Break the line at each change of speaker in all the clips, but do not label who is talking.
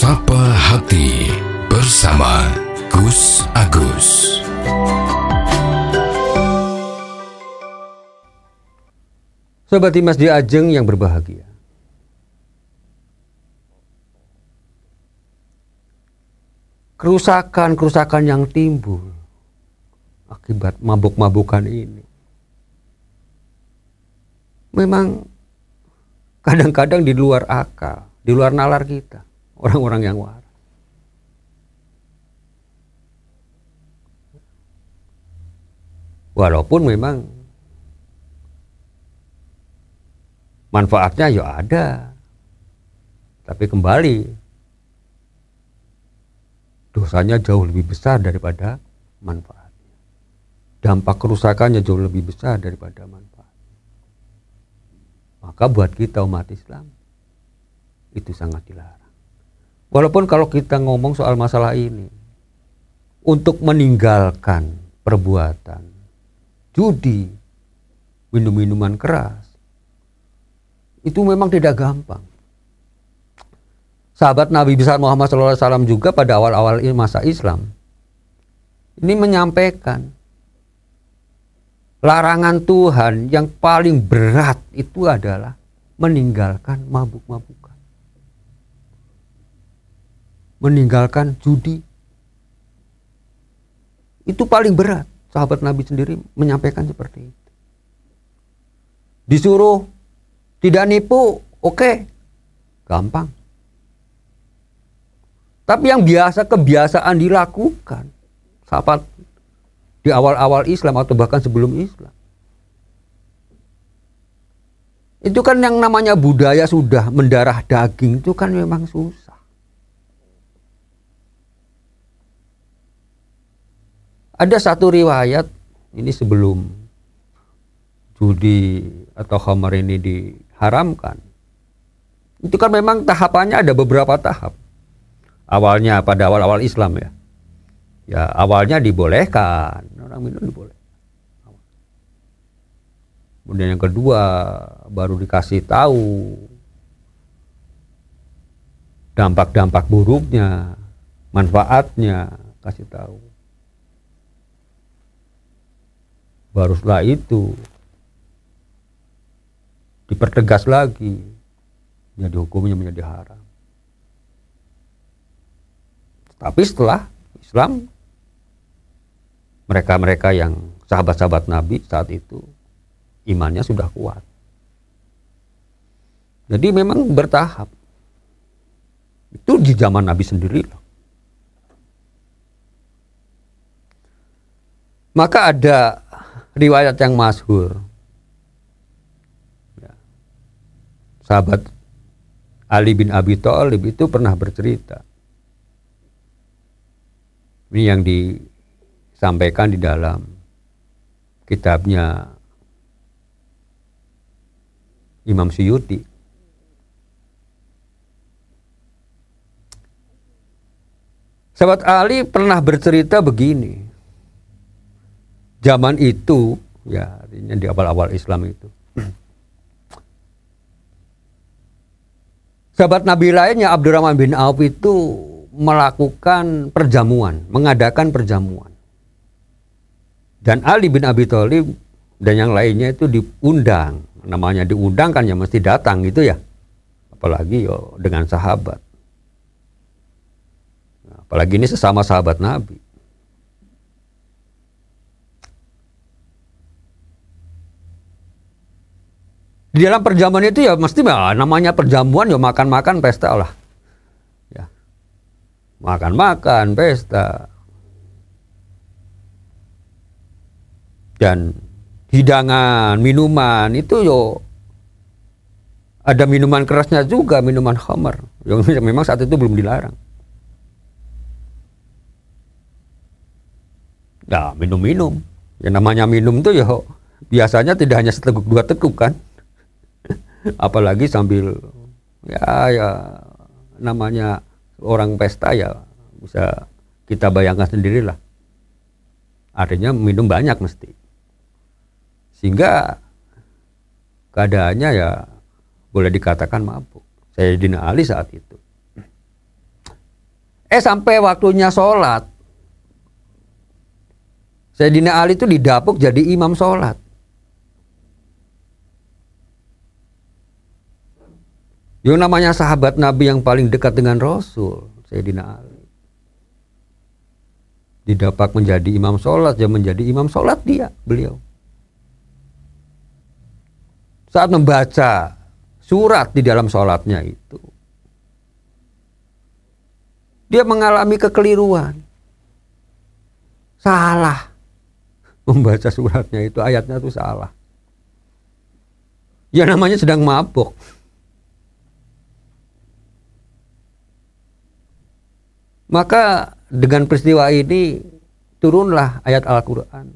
Sapa Hati bersama Gus Agus.
Sobat Dimas di Ajeng yang berbahagia. Kerusakan yang timbul akibat mabuk-mabukan ini memang kadang-kadang di luar akal, di luar nalar kita, orang-orang yang waras. Walaupun memang manfaatnya ya ada, tapi kembali dosanya jauh lebih besar daripada manfaatnya. Dampak kerusakannya jauh lebih besar daripada manfaat. Maka buat kita umat Islam itu sangat dilarang. Walaupun kalau kita ngomong soal masalah ini, untuk meninggalkan perbuatan judi, minum-minuman keras, itu memang tidak gampang. Sahabat Nabi besar Muhammad SAW juga pada awal-awal masa Islam ini menyampaikan larangan Tuhan yang paling berat itu adalah meninggalkan mabuk-mabukan, meninggalkan judi. Itu paling berat. Sahabat Nabi sendiri menyampaikan seperti itu. Disuruh tidak nipu, oke, gampang. Tapi yang kebiasaan dilakukan sahabat di awal-awal Islam atau bahkan sebelum Islam, itu kan yang namanya budaya sudah mendarah daging, itu kan memang susah. Ada satu riwayat, ini sebelum judi atau khamar ini diharamkan, itu kan memang tahapannya ada beberapa tahap. Awalnya pada awal-awal Islam ya awalnya dibolehkan, orang minum dibolehkan. Kemudian yang kedua baru dikasih tahu dampak-dampak buruknya, manfaatnya, kasih tahu. Baru setelah itu dipertegas lagi, jadi hukumnya menjadi haram. Tapi setelah Islam, mereka-mereka yang sahabat-sahabat Nabi saat itu imannya sudah kuat. Jadi memang bertahap. Itu di zaman Nabi sendiri loh. Maka ada riwayat yang masyhur. Sahabat Ali bin Abi Thalib itu pernah bercerita. Ini yang disampaikan di dalam kitabnya Imam Suyuti. Sahabat Ali pernah bercerita begini. Zaman itu, ya artinya di awal-awal Islam itu, sahabat Nabi lainnya Abdurrahman bin Auf itu melakukan perjamuan, mengadakan perjamuan. Dan Ali bin Abi Thalib dan yang lainnya itu diundang. Namanya diundang kan ya mesti datang gitu ya. Apalagi dengan sahabat. Apalagi ini sesama sahabat Nabi. Di dalam perjamuan itu ya mesti namanya perjamuan ya makan-makan pesta lah. Makan-makan, pesta. Dan hidangan, minuman itu ada minuman kerasnya juga, minuman khamar. Yang memang saat itu belum dilarang. Nah, minum-minum. Yang namanya minum itu biasanya tidak hanya seteguk dua teguk kan. Apalagi sambil ya namanya orang pesta ya bisa kita bayangkan sendirilah. Artinya minum banyak mesti. Sehingga keadaannya ya boleh dikatakan mabuk. Sayyidina Ali saat itu. Sampai waktunya sholat, Sayyidina Ali itu didapuk jadi imam sholat. Yang namanya sahabat Nabi yang paling dekat dengan Rasul, Sayyidina Ali, didapak menjadi imam sholat, dia menjadi imam sholat beliau. Saat membaca surat di dalam sholatnya itu, dia mengalami kekeliruan. Salah. Membaca suratnya itu, ayatnya itu salah. Ya namanya sedang mabuk. Maka dengan peristiwa ini turunlah ayat Al-Quran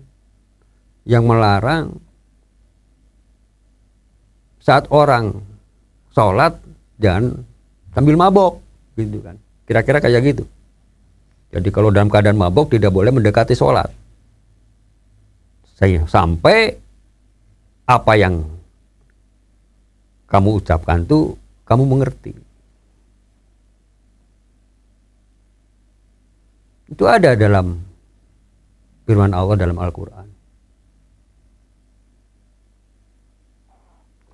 yang melarang saat orang sholat jangan sambil mabok, gitu kan. Kira-kira kayak gitu. Jadi kalau dalam keadaan mabok tidak boleh mendekati sholat. Sampai apa yang kamu ucapkan tuh kamu mengerti. Itu ada dalam firman Allah dalam Al-Quran.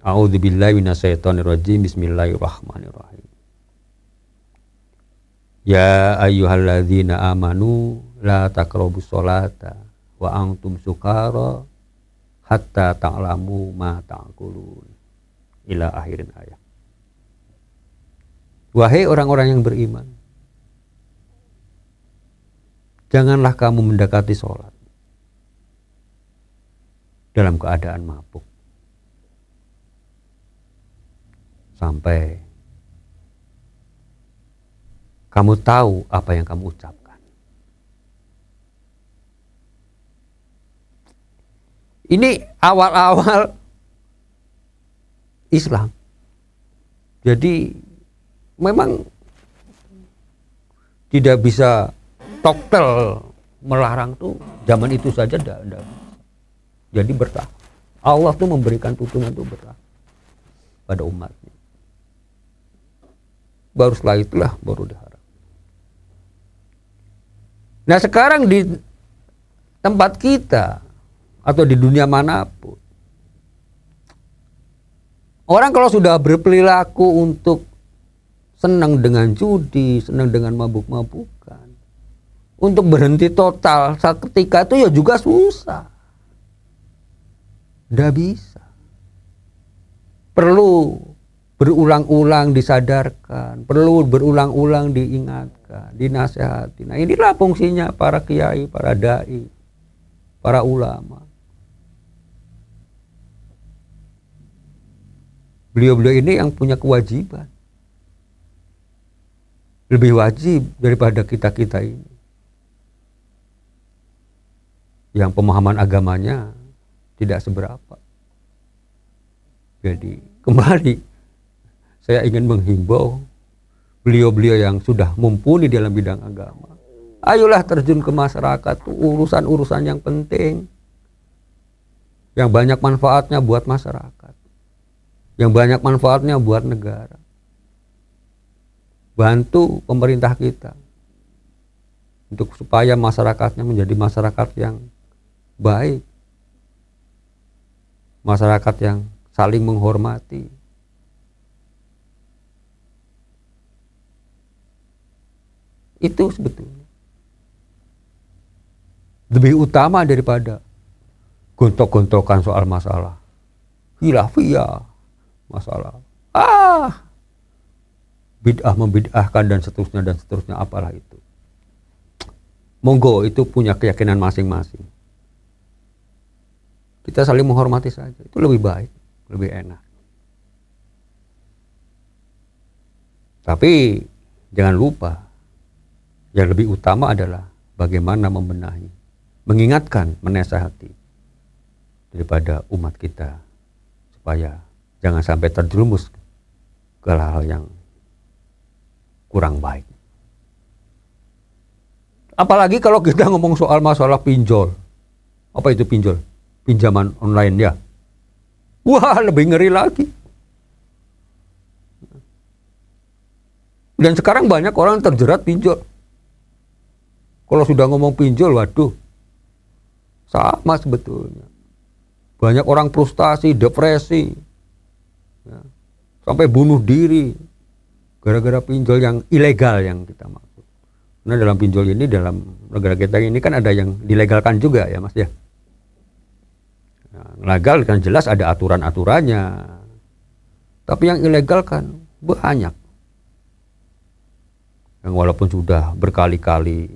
A'udzubillahi minasyaitonirrajim. Bismillahirrahmanirrahim. Ya ayyuhalladzina amanu la taqrabus sholata wa antum sukara hatta ta'lamu ma ta'kulun. Ila akhirin ayat. Wahai orang-orang yang beriman, janganlah kamu mendekati sholat dalam keadaan mabuk sampai kamu tahu apa yang kamu ucapkan. Ini awal-awal Islam. Jadi memang tidak bisa total melarang tuh zaman itu saja tidak. Jadi bertahap. Allah tuh memberikan tuntunan tuh bertahap pada umatnya. Baru setelah itulah baru diharap. Nah sekarang di tempat kita atau di dunia manapun, orang kalau sudah berperilaku untuk senang dengan judi, senang dengan mabuk-mabukan, untuk berhenti total saat ketika itu ya juga susah. Tidak bisa. Perlu berulang-ulang disadarkan, perlu berulang-ulang diingatkan, dinasehati. Nah inilah fungsinya para kiai, para dai, para ulama. Beliau-beliau ini yang punya kewajiban. Lebih wajib daripada kita-kita ini. Yang pemahaman agamanya tidak seberapa. Jadi kembali saya ingin menghimbau beliau-beliau yang sudah mumpuni dalam bidang agama. Ayolah terjun ke masyarakat, urusan-urusan yang penting. Yang banyak manfaatnya buat masyarakat. Yang banyak manfaatnya buat negara. Bantu pemerintah kita untuk supaya masyarakatnya menjadi masyarakat yang baik, masyarakat yang saling menghormati. Itu sebetulnya lebih utama daripada gontok-gontokan soal masalah khilafiyah, masalah bid'ah membid'ahkan dan seterusnya apalah itu. Monggo, itu punya keyakinan masing-masing. Kita saling menghormati saja, itu lebih baik, lebih enak. Tapi jangan lupa, yang lebih utama adalah bagaimana membenahi, mengingatkan, menasihati daripada umat kita supaya jangan sampai terjerumus ke hal-hal yang kurang baik. Apalagi kalau kita ngomong soal masalah pinjol. Apa itu pinjol? Pinjaman online ya. Wah, lebih ngeri lagi. Dan sekarang banyak orang terjerat pinjol. Kalau sudah ngomong pinjol, waduh, sama sebetulnya. Banyak orang frustasi, depresi, ya, sampai bunuh diri gara-gara pinjol yang ilegal yang kita maksud. Karena dalam pinjol ini, dalam negara kita ini kan ada yang dilegalkan juga ya Mas ya. Legal kan jelas ada aturan-aturannya. Tapi yang ilegal kan banyak. Yang walaupun sudah berkali-kali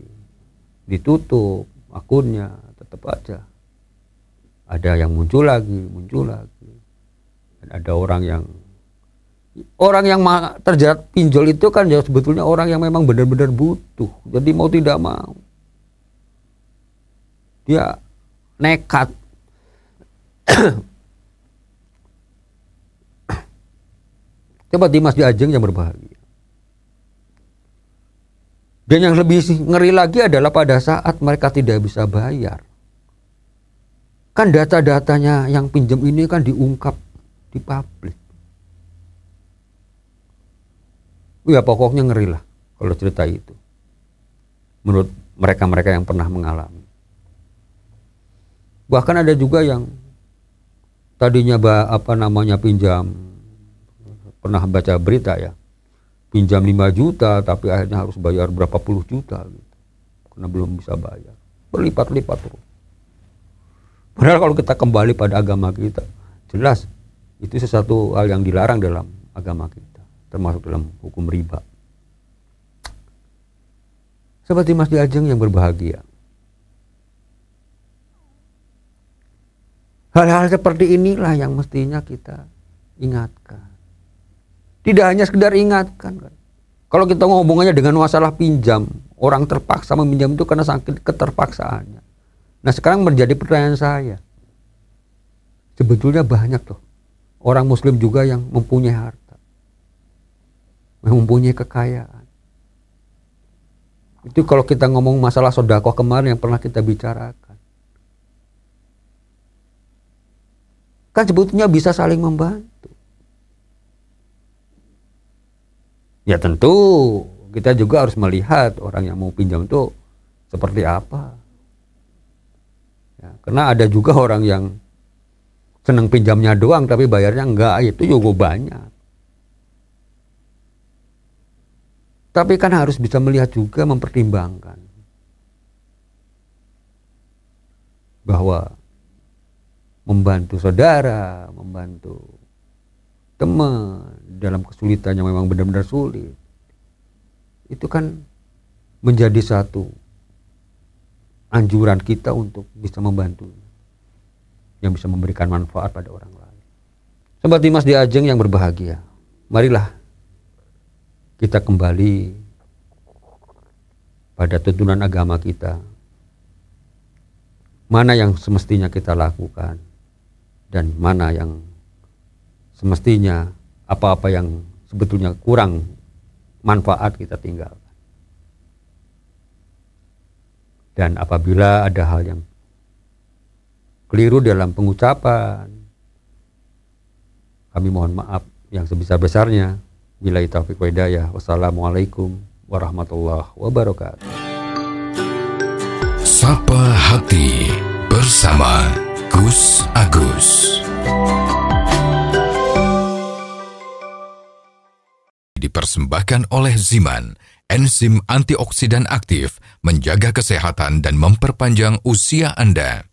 ditutup akunnya, tetap aja ada yang muncul lagi. Dan ada orang yang terjerat pinjol itu kan ya sebetulnya orang yang memang benar-benar butuh. Jadi mau tidak mau dia nekat. Seperti Mas Diajeng yang berbahagia. Dan yang lebih ngeri lagi adalah pada saat mereka tidak bisa bayar. Kan data-datanya yang pinjam ini kan diungkap di publik. Ya pokoknya ngeri lah kalau cerita itu. Menurut mereka-mereka yang pernah mengalami. Bahkan ada juga yang tadinya pinjam, pernah baca berita ya, pinjam 5 juta tapi akhirnya harus bayar berapa puluh juta gitu, karena belum bisa bayar, berlipat-lipat terus. Padahal kalau kita kembali pada agama kita, jelas itu sesuatu hal yang dilarang dalam agama kita, termasuk dalam hukum riba. Seperti Mas Diajeng yang berbahagia, hal-hal seperti inilah yang mestinya kita ingatkan. Tidak hanya sekedar ingatkan kan. Kalau kita ngomongnya dengan masalah pinjam, orang terpaksa meminjam itu karena sakit keterpaksaannya. Nah sekarang menjadi pertanyaan saya, sebetulnya banyak tuh orang muslim juga yang mempunyai harta, mempunyai kekayaan. Itu kalau kita ngomong masalah sedekah kemarin yang pernah kita bicarakan, kan sebetulnya bisa saling membantu. Ya tentu kita juga harus melihat orang yang mau pinjam itu seperti apa. Ya, karena ada juga orang yang senang pinjamnya doang tapi bayarnya enggak, itu juga banyak. Tapi kan harus bisa melihat juga, mempertimbangkan bahwa membantu saudara, membantu teman dalam kesulitan yang memang benar-benar sulit, itu kan menjadi satu anjuran kita untuk bisa membantu, yang bisa memberikan manfaat pada orang lain. Seperti Mas Diajeng yang berbahagia, marilah kita kembali pada tuntunan agama kita. Mana yang semestinya kita lakukan dan mana yang semestinya, apa-apa yang sebetulnya kurang manfaat kita tinggalkan. Dan apabila ada hal yang keliru dalam pengucapan, kami mohon maaf yang sebesar-besarnya. Billahi taufiq wa hidayah. Wassalamualaikum warahmatullahi wabarakatuh.
Sapa Hati bersama Gus Agus. Dipersembahkan oleh Ziman, enzim antioksidan aktif, menjaga kesehatan dan memperpanjang usia Anda.